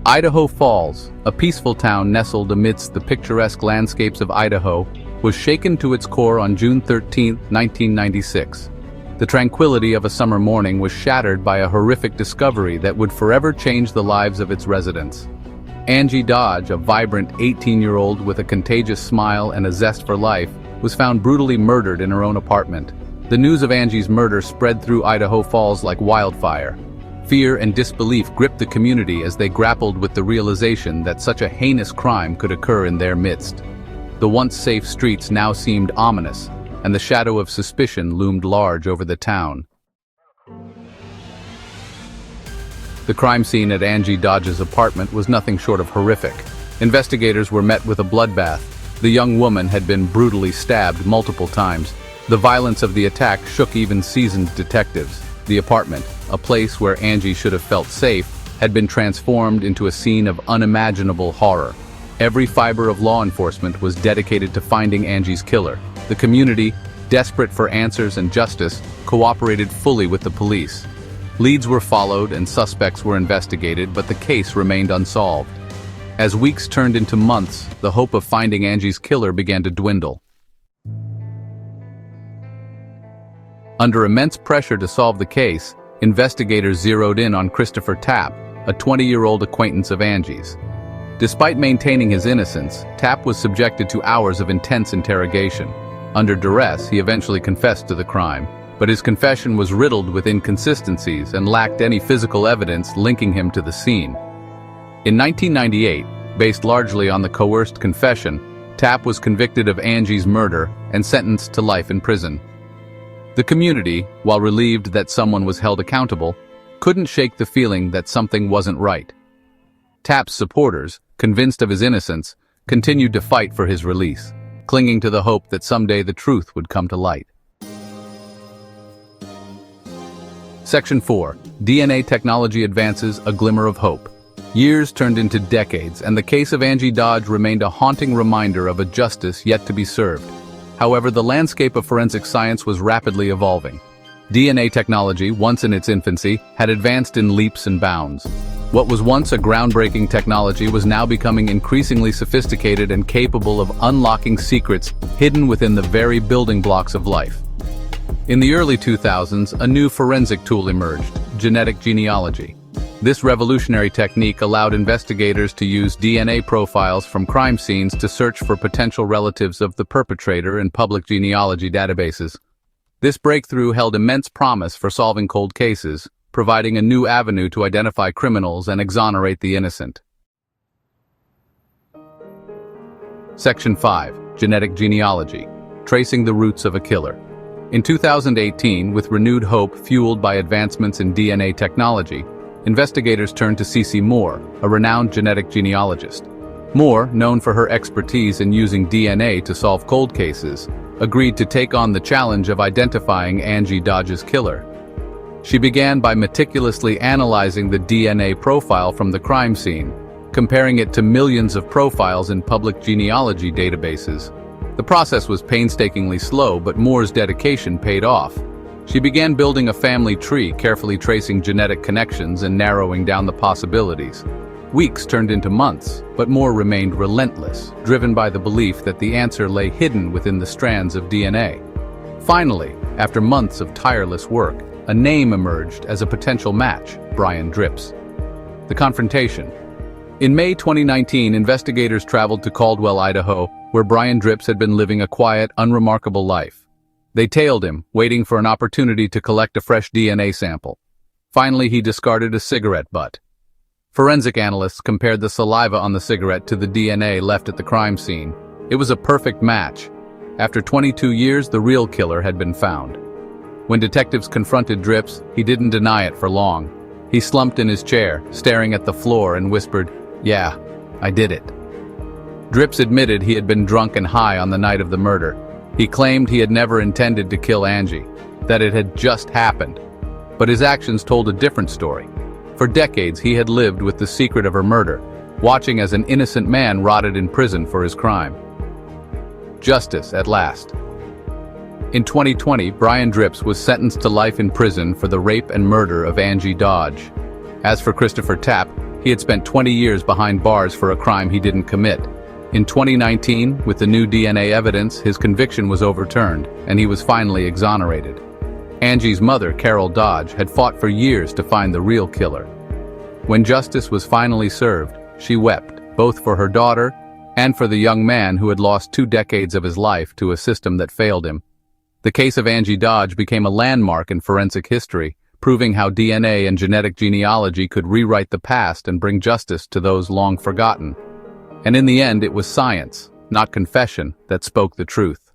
Idaho Falls, a peaceful town nestled amidst the picturesque landscapes of Idaho, was shaken to its core on June 13, 1996. The tranquility of a summer morning was shattered by a horrific discovery that would forever change the lives of its residents. Angie Dodge, a vibrant 18-year-old with a contagious smile and a zest for life, was found brutally murdered in her own apartment. The news of Angie's murder spread through Idaho Falls like wildfire. Fear and disbelief gripped the community as they grappled with the realization that such a heinous crime could occur in their midst. The once safe streets now seemed ominous, and the shadow of suspicion loomed large over the town. The crime scene at Angie Dodge's apartment was nothing short of horrific. Investigators were met with a bloodbath. The young woman had been brutally stabbed multiple times. The violence of the attack shook even seasoned detectives. The apartment, a place where Angie should have felt safe, had been transformed into a scene of unimaginable horror. Every fiber of law enforcement was dedicated to finding Angie's killer. The community, desperate for answers and justice, cooperated fully with the police. Leads were followed and suspects were investigated, but the case remained unsolved. As weeks turned into months, the hope of finding Angie's killer began to dwindle. Under immense pressure to solve the case, investigators zeroed in on Christopher Tapp, a 20-year-old acquaintance of Angie's. Despite maintaining his innocence, Tapp was subjected to hours of intense interrogation. Under duress, he eventually confessed to the crime, but his confession was riddled with inconsistencies and lacked any physical evidence linking him to the scene. In 1998, based largely on the coerced confession, Tapp was convicted of Angie's murder and sentenced to life in prison. The community, while relieved that someone was held accountable, couldn't shake the feeling that something wasn't right. Tapp's supporters, convinced of his innocence, continued to fight for his release, clinging to the hope that someday the truth would come to light. Section 4. DNA technology advances, a glimmer of hope. Years turned into decades, and the case of Angie Dodge remained a haunting reminder of a justice yet to be served. However, the landscape of forensic science was rapidly evolving. DNA technology, once in its infancy, had advanced in leaps and bounds. What was once a groundbreaking technology was now becoming increasingly sophisticated and capable of unlocking secrets hidden within the very building blocks of life. In the early 2000s, a new forensic tool emerged: genetic genealogy. This revolutionary technique allowed investigators to use DNA profiles from crime scenes to search for potential relatives of the perpetrator in public genealogy databases. This breakthrough held immense promise for solving cold cases, providing a new avenue to identify criminals and exonerate the innocent. Section 5. Genetic genealogy. Tracing the roots of a killer. In 2018, with renewed hope fueled by advancements in DNA technology, investigators turned to C.C. Moore, a renowned genetic genealogist. Moore, known for her expertise in using DNA to solve cold cases, agreed to take on the challenge of identifying Angie Dodge's killer. She began by meticulously analyzing the DNA profile from the crime scene, comparing it to millions of profiles in public genealogy databases. The process was painstakingly slow, but Moore's dedication paid off. She began building a family tree, carefully tracing genetic connections and narrowing down the possibilities. Weeks turned into months, but Moore remained relentless, driven by the belief that the answer lay hidden within the strands of DNA. Finally, after months of tireless work, a name emerged as a potential match: Brian Dripps. The confrontation. In May 2019, investigators traveled to Caldwell, Idaho, where Brian Dripps had been living a quiet, unremarkable life. They tailed him, waiting for an opportunity to collect a fresh DNA sample. Finally, he discarded a cigarette butt. Forensic analysts compared the saliva on the cigarette to the DNA left at the crime scene. It was a perfect match. After 22 years, the real killer had been found. When detectives confronted Dripps, he didn't deny it for long. He slumped in his chair, staring at the floor, and whispered, "Yeah, I did it." Dripps admitted he had been drunk and high on the night of the murder. He claimed he had never intended to kill Angie, that it had just happened. But his actions told a different story. For decades, he had lived with the secret of her murder, watching as an innocent man rotted in prison for his crime. Justice at last. In 2020, Brian Dripps was sentenced to life in prison for the rape and murder of Angie Dodge. As for Christopher Tapp, He had spent 20 years behind bars for a crime he didn't commit. In 2019, with the new DNA evidence, his conviction was overturned, and he was finally exonerated. Angie's mother, Carol Dodge, had fought for years to find the real killer. When justice was finally served, she wept, both for her daughter and for the young man who had lost 2 decades of his life to a system that failed him. The case of Angie Dodge became a landmark in forensic history, proving how DNA and genetic genealogy could rewrite the past and bring justice to those long forgotten. And in the end, it was science, not confession, that spoke the truth.